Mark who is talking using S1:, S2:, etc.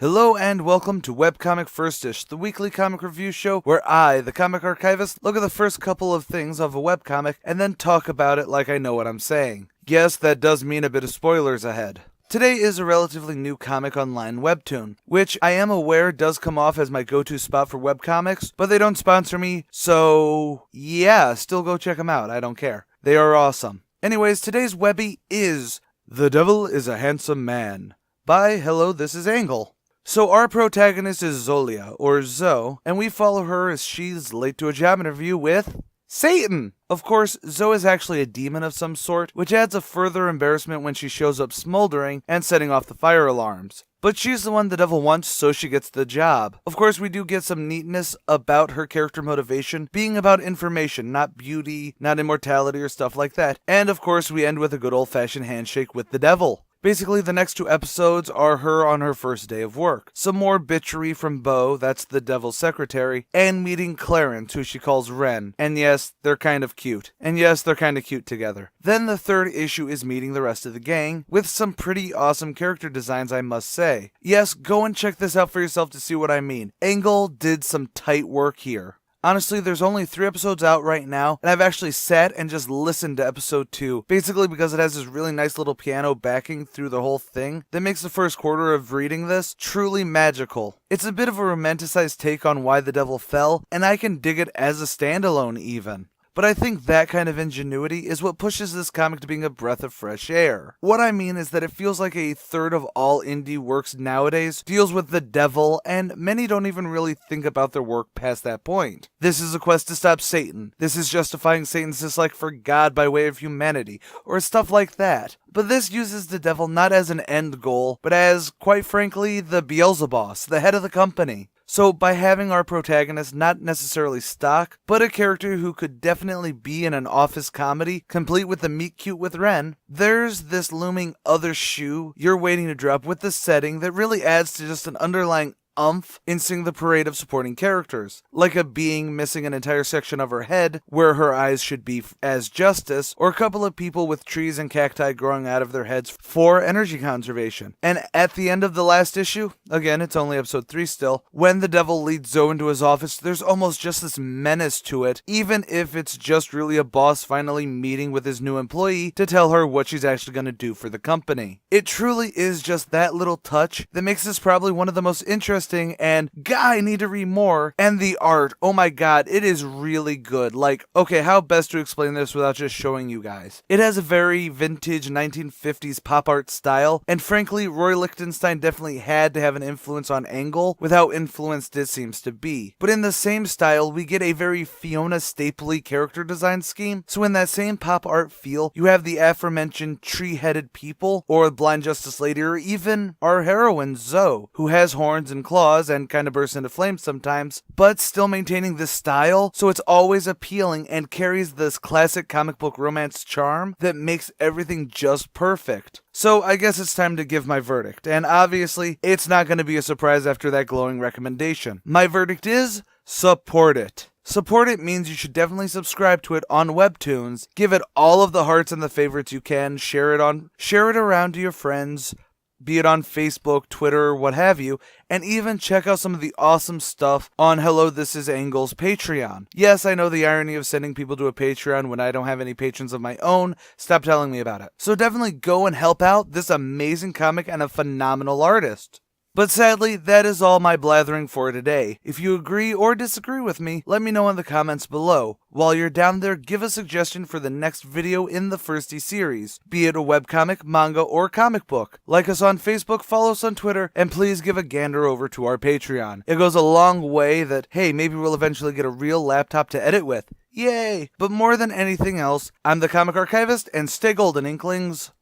S1: Hello and welcome to Webcomic Firstish, the weekly comic review show where I, the comic archivist, look at the first couple of things of a webcomic and then talk about it like I know what I'm saying. Yes, that does mean a bit of spoilers ahead. Today is a relatively new comic online webtoon, which I am aware does come off as my go-to spot for webcomics, but they don't sponsor me, so yeah, still go check them out, I don't care. They are awesome. Anyways, today's webby is The Devil is a Handsome Man by Hello, This is Angle. So our protagonist is Zolia, or Zoe, and we follow her as she's late to a job interview with Satan! Of course, Zoe is actually a demon of some sort, which adds a further embarrassment when she shows up smoldering and setting off the fire alarms. But she's the one the devil wants, so she gets the job. Of course, we do get some neatness about her character motivation being about information, not beauty, not immortality or stuff like that. And of course, we end with a good old-fashioned handshake with the devil. Basically, the next two episodes are her on her first day of work. Some more bitchery from Beau, that's the devil's secretary, and meeting Clarence, who she calls Ren. And yes, they're kind of cute. And yes, they're kind of cute together. Then the third issue is meeting the rest of the gang, with some pretty awesome character designs, I must say. Yes, go and check this out for yourself to see what I mean. Angle did some tight work here. Honestly, there's only 3 episodes out right now, and I've actually sat and just listened to episode 2, basically because it has this really nice little piano backing through the whole thing that makes the first quarter of reading this truly magical. It's a bit of a romanticized take on why the devil fell, and I can dig it as a standalone even. But I think that kind of ingenuity is what pushes this comic to being a breath of fresh air. What I mean is that it feels like a third of all indie works nowadays deals with the devil, and many don't even really think about their work past that point. This is a quest to stop Satan. This is justifying Satan's dislike for God by way of humanity, or stuff like that. But this uses the devil not as an end goal, but as, quite frankly, the Beelzebub, the head of the company. So by having our protagonist not necessarily stock, but a character who could definitely be in an office comedy, complete with the meet cute with Ren, there's this looming other shoe you're waiting to drop with the setting that really adds to just an underlying umph in seeing the parade of supporting characters, like a being missing an entire section of her head where her eyes should be as justice, or a couple of people with trees and cacti growing out of their heads for energy conservation. And at the end of the last issue, again it's only episode 3 still, when the devil leads Zoe into his office, there's almost just this menace to it, even if it's just really a boss finally meeting with his new employee to tell her what she's actually going to do for the company. It truly is just that little touch that makes this probably one of the most interesting and I need to read more. And the art, oh my god, it is really good. Like, okay, how best to explain this without just showing you guys? It has a very vintage 1950s pop art style, and frankly, Roy Lichtenstein definitely had to have an influence on Angle with how influenced it seems to be. But in the same style, we get a very Fiona Stapley character design scheme, so in that same pop art feel, you have the aforementioned tree-headed people, or Blind Justice Lady, or even our heroine, Zoe, who has horns and claws and kind of bursts into flames sometimes, but still maintaining this style, so it's always appealing and carries this classic comic book romance charm that makes everything just perfect. So I guess it's time to give my verdict, and obviously, it's not going to be a surprise after that glowing recommendation. My verdict is, support it. Support it means you should definitely subscribe to it on Webtoons, give it all of the hearts and the favorites you can, share it around to your friends, be it on Facebook, Twitter, what have you, and even check out some of the awesome stuff on Hello, This is Angle's Patreon. Yes, I know the irony of sending people to a Patreon when I don't have any patrons of my own. Stop telling me about it. So definitely go and help out this amazing comic and a phenomenal artist. But sadly, that is all my blathering for today. If you agree or disagree with me, let me know in the comments below. While you're down there, give a suggestion for the next video in the Firsty series, be it a webcomic, manga, or comic book. Like us on Facebook, follow us on Twitter, and please give a gander over to our Patreon. It goes a long way that, hey, maybe we'll eventually get a real laptop to edit with. Yay! But more than anything else, I'm the Comic Archivist, and stay golden, Inklings.